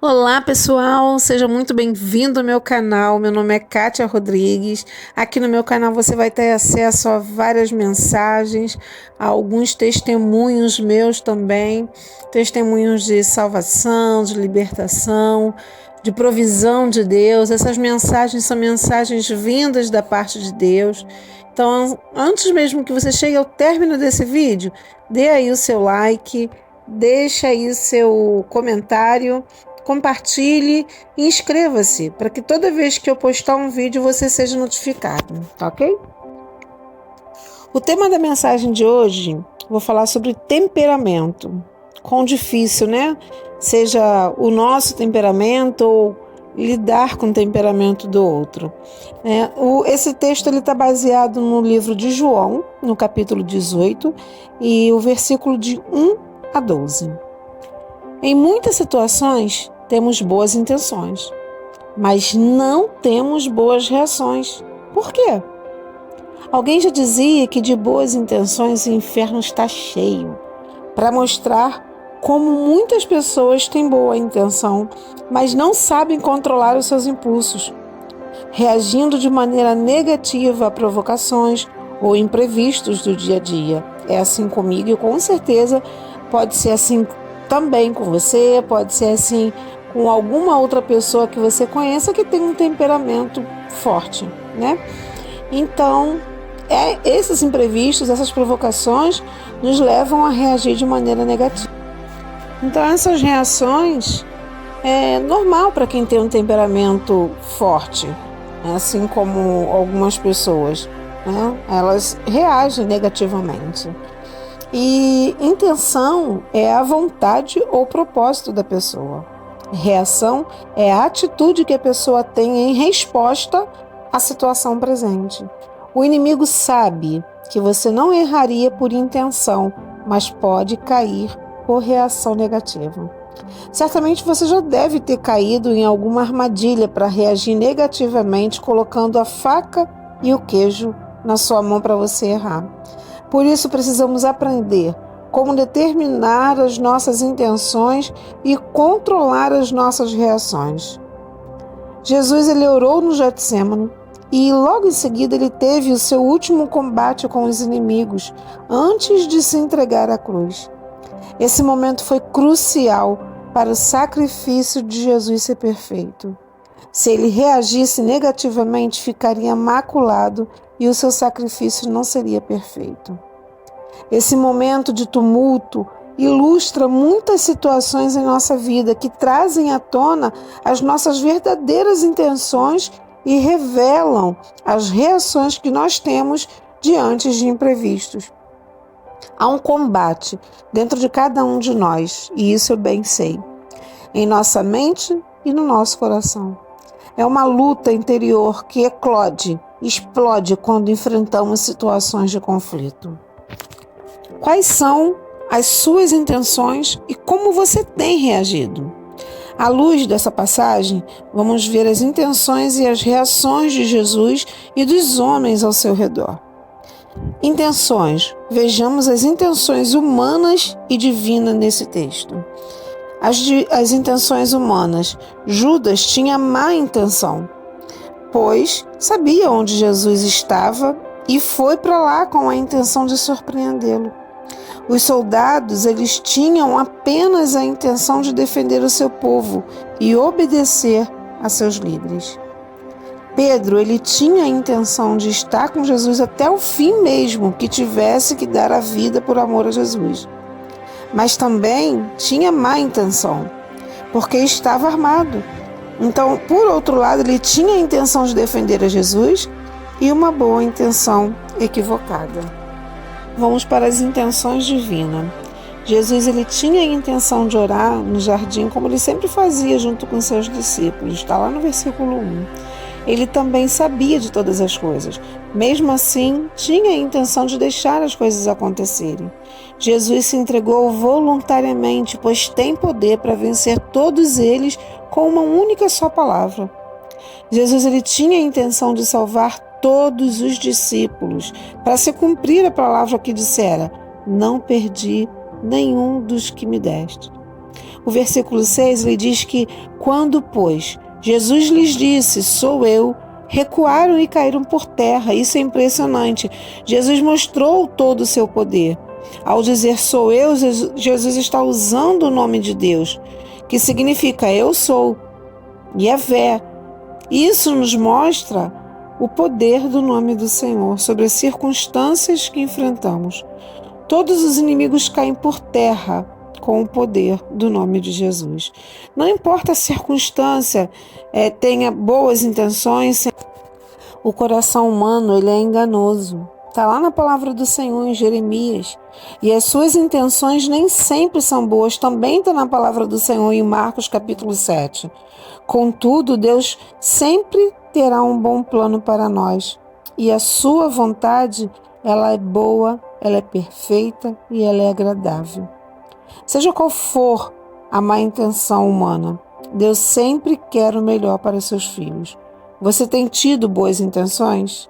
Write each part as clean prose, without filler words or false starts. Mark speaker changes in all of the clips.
Speaker 1: Olá pessoal, seja muito bem-vindo ao meu canal. Meu nome é Kátia Rodrigues. Aqui no meu canal você vai ter acesso a várias mensagens, a alguns testemunhos meus também, testemunhos de salvação, de libertação, de provisão de Deus. Essas mensagens são mensagens vindas da parte de Deus. Então, antes mesmo que você chegue ao término desse vídeo, dê aí o seu like, deixa aí o seu comentário, compartilhe e inscreva-se para que toda vez que eu postar um vídeo você seja notificado, tá ok? O tema da mensagem de hoje, vou falar sobre temperamento. Quão difícil, né? Seja o nosso temperamento ou lidar com o temperamento do outro. Esse texto está baseado no livro de João, no capítulo 18, e o versículo de 1 a 12. Em muitas situações, temos boas intenções, mas não temos boas reações. Por quê? Alguém já dizia que de boas intenções o inferno está cheio, para mostrar como muitas pessoas têm boa intenção, mas não sabem controlar os seus impulsos, reagindo de maneira negativa a provocações ou imprevistos do dia a dia. É assim comigo e com certeza pode ser assim também com você, pode ser assim com alguma outra pessoa que você conheça que tem um temperamento forte, né? Então, esses imprevistos, essas provocações nos levam a reagir de maneira negativa. Então, essas reações é normal para quem tem um temperamento forte, né? Assim como algumas pessoas, né? Elas reagem negativamente. E intenção é a vontade ou propósito da pessoa. Reação é a atitude que a pessoa tem em resposta à situação presente. O inimigo sabe que você não erraria por intenção, mas pode cair por reação negativa. Certamente você já deve ter caído em alguma armadilha para reagir negativamente, colocando a faca e o queijo na sua mão para você errar. Por isso precisamos aprender como determinar as nossas intenções e controlar as nossas reações. Jesus ele orou no Getsêmani e logo em seguida ele teve o seu último combate com os inimigos antes de se entregar à cruz. Esse momento foi crucial para o sacrifício de Jesus ser perfeito. Se ele reagisse negativamente, ficaria maculado e o seu sacrifício não seria perfeito. Esse momento de tumulto ilustra muitas situações em nossa vida que trazem à tona as nossas verdadeiras intenções e revelam as reações que nós temos diante de imprevistos. Há um combate dentro de cada um de nós, e isso eu bem sei, em nossa mente e no nosso coração. É uma luta interior que explode quando enfrentamos situações de conflito. Quais são as suas intenções e como você tem reagido? À luz dessa passagem, vamos ver as intenções e as reações de Jesus e dos homens ao seu redor. Intenções. Vejamos as intenções humanas e divinas nesse texto. As intenções humanas. Judas tinha má intenção, pois sabia onde Jesus estava e foi para lá com a intenção de surpreendê-lo. Os soldados, eles tinham apenas a intenção de defender o seu povo e obedecer a seus líderes. Pedro, ele tinha a intenção de estar com Jesus até o fim mesmo, que tivesse que dar a vida por amor a Jesus. Mas também tinha má intenção, porque estava armado. Então, por outro lado, ele tinha a intenção de defender a Jesus e uma boa intenção equivocada. Vamos para as intenções divinas. Jesus ele tinha a intenção de orar no jardim, como ele sempre fazia junto com seus discípulos. Está lá no versículo 1. Ele também sabia de todas as coisas. Mesmo assim, tinha a intenção de deixar as coisas acontecerem. Jesus se entregou voluntariamente, pois tem poder para vencer todos eles com uma única só palavra. Jesus ele tinha a intenção de salvar todos os discípulos, para se cumprir a palavra que dissera: não perdi nenhum dos que me deste. O versículo 6 ele diz que quando, pois, Jesus lhes disse, sou eu, recuaram e caíram por terra. Isso é impressionante. Jesus mostrou todo o seu poder. Ao dizer sou eu, Jesus está usando o nome de Deus, que significa eu sou, Yahvé. Isso nos mostra o poder do nome do Senhor sobre as circunstâncias que enfrentamos. Todos os inimigos caem por terra com o poder do nome de Jesus. Não importa a circunstância, tenha boas intenções, o coração humano ele é enganoso. Está lá na palavra do Senhor em Jeremias. E as suas intenções nem sempre são boas. Também está na palavra do Senhor em Marcos capítulo 7. Contudo, Deus sempre terá um bom plano para nós. E a sua vontade, ela é boa, ela é perfeita e ela é agradável. Seja qual for a má intenção humana, Deus sempre quer o melhor para seus filhos. Você tem tido boas intenções?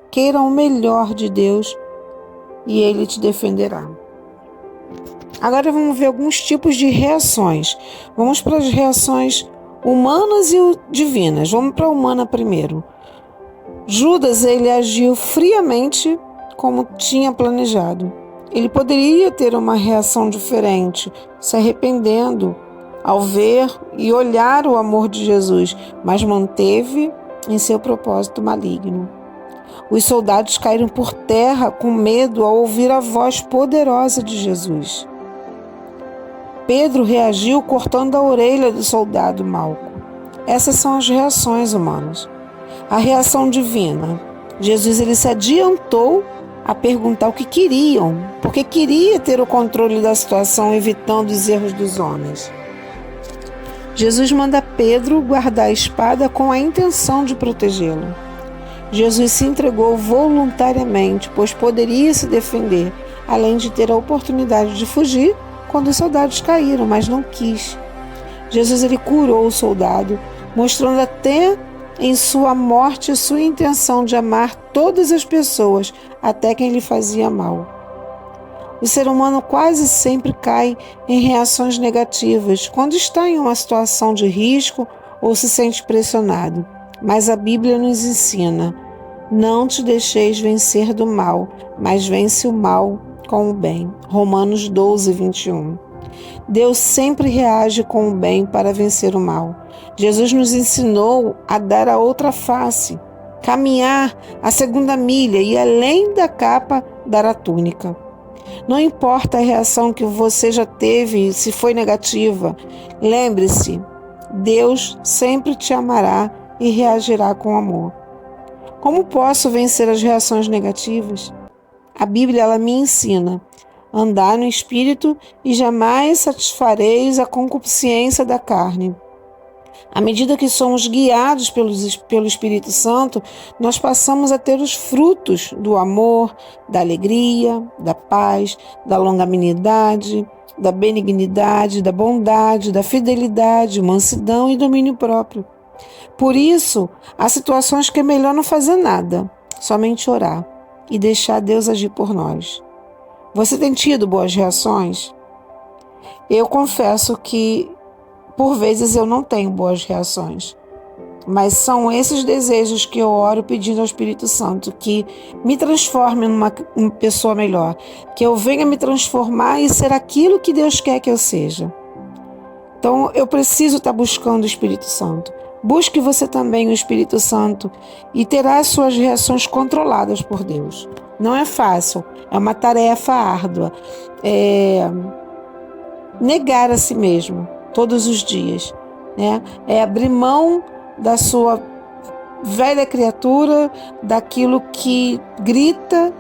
Speaker 1: Queira o melhor de Deus e Ele te defenderá. Agora vamos ver alguns tipos de reações. Vamos para as reações humanas e divinas. Vamos para a humana primeiro. Judas, ele agiu friamente como tinha planejado. Ele poderia ter uma reação diferente, se arrependendo ao ver e olhar o amor de Jesus, mas manteve em seu propósito maligno. Os soldados caíram por terra com medo ao ouvir a voz poderosa de Jesus. Pedro reagiu cortando a orelha do soldado Malco. Essas são as reações humanas. A reação divina. Jesus ele se adiantou a perguntar o que queriam, porque queria ter o controle da situação, evitando os erros dos homens. Jesus manda Pedro guardar a espada com a intenção de protegê-lo. Jesus se entregou voluntariamente, pois poderia se defender, além de ter a oportunidade de fugir quando os soldados caíram, mas não quis. Jesus ele curou o soldado, mostrando até em sua morte sua intenção de amar todas as pessoas, até quem lhe fazia mal. O ser humano quase sempre cai em reações negativas quando está em uma situação de risco ou se sente pressionado. Mas a Bíblia nos ensina, não te deixeis vencer do mal, mas vence o mal com o bem. Romanos 12, 21. Deus sempre reage com o bem para vencer o mal. Jesus nos ensinou a dar a outra face, caminhar a segunda milha e, além da capa, dar a túnica. Não importa a reação que você já teve, se foi negativa, lembre-se, Deus sempre te amará e reagirá com amor. Como posso vencer as reações negativas? A Bíblia ela me ensina: andar no Espírito e jamais satisfareis a concupiscência da carne. À medida que somos guiados pelo Espírito Santo, nós passamos a ter os frutos do amor, da alegria, da paz, da longanimidade, da benignidade, da bondade, da fidelidade, mansidão e domínio próprio. Por isso, há situações que é melhor não fazer nada, somente orar e deixar Deus agir por nós. Você tem tido boas reações? Eu confesso que, por vezes, eu não tenho boas reações. Mas são esses desejos que eu oro pedindo ao Espírito Santo que me transforme numa pessoa melhor, que eu venha me transformar e ser aquilo que Deus quer que eu seja. Então, eu preciso estar buscando o Espírito Santo. Busque você também o Espírito Santo e terá as suas reações controladas por Deus. Não é fácil, é uma tarefa árdua. Negar a si mesmo todos os dias, né? É abrir mão da sua velha criatura, daquilo que grita,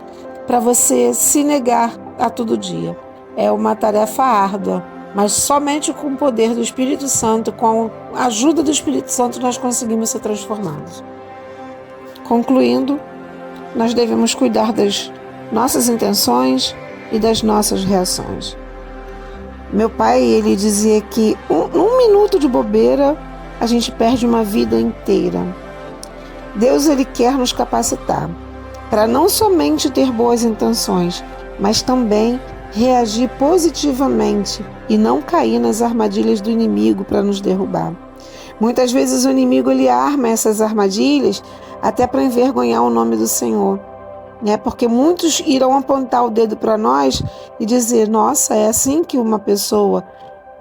Speaker 1: para você se negar a todo dia. É uma tarefa árdua, mas somente com o poder do Espírito Santo, com a ajuda do Espírito Santo, nós conseguimos ser transformados. Concluindo, nós devemos cuidar das nossas intenções e das nossas reações. Meu pai, ele dizia que um minuto de bobeira, a gente perde uma vida inteira. Deus, ele quer nos capacitar para não somente ter boas intenções, mas também reagir positivamente e não cair nas armadilhas do inimigo para nos derrubar. Muitas vezes o inimigo ele arma essas armadilhas até para envergonhar o nome do Senhor, né? Porque muitos irão apontar o dedo para nós e dizer: nossa, é assim que uma pessoa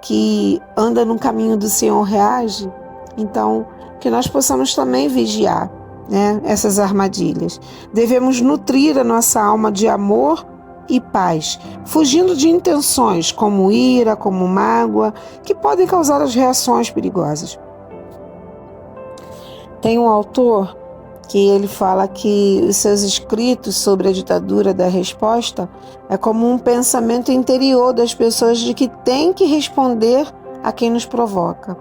Speaker 1: que anda no caminho do Senhor reage? Então, que nós possamos também vigiar, né, essas armadilhas. Devemos nutrir a nossa alma de amor e paz, fugindo de intenções como ira, como mágoa, que podem causar as reações perigosas. Tem um autor que ele fala que os seus escritos sobre a ditadura da resposta é como um pensamento interior das pessoas de que tem que responder a quem nos provoca.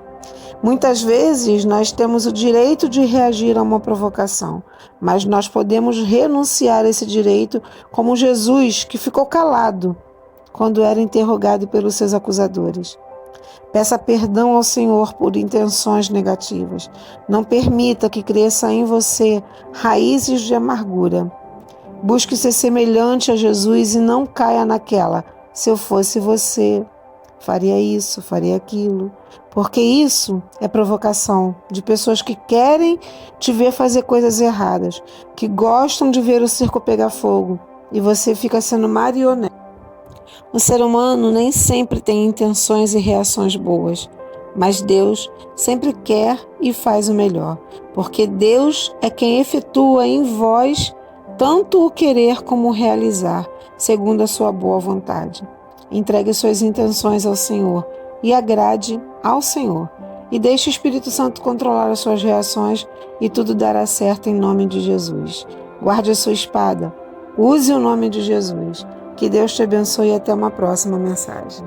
Speaker 1: Muitas vezes nós temos o direito de reagir a uma provocação, mas nós podemos renunciar a esse direito, como Jesus, que ficou calado quando era interrogado pelos seus acusadores. Peça perdão ao Senhor por intenções negativas. Não permita que cresça em você raízes de amargura. Busque ser semelhante a Jesus e não caia naquela: se eu fosse você, faria isso, faria aquilo. Porque isso é provocação de pessoas que querem te ver fazer coisas erradas, que gostam de ver o circo pegar fogo e você fica sendo marionete. O ser humano nem sempre tem intenções e reações boas, mas Deus sempre quer e faz o melhor, porque Deus é quem efetua em vós tanto o querer como o realizar, segundo a sua boa vontade. Entregue suas intenções ao Senhor e agrade ao Senhor, e deixe o Espírito Santo controlar as suas reações e tudo dará certo em nome de Jesus. Guarde a sua espada, use o nome de Jesus. Que Deus te abençoe e até uma próxima mensagem.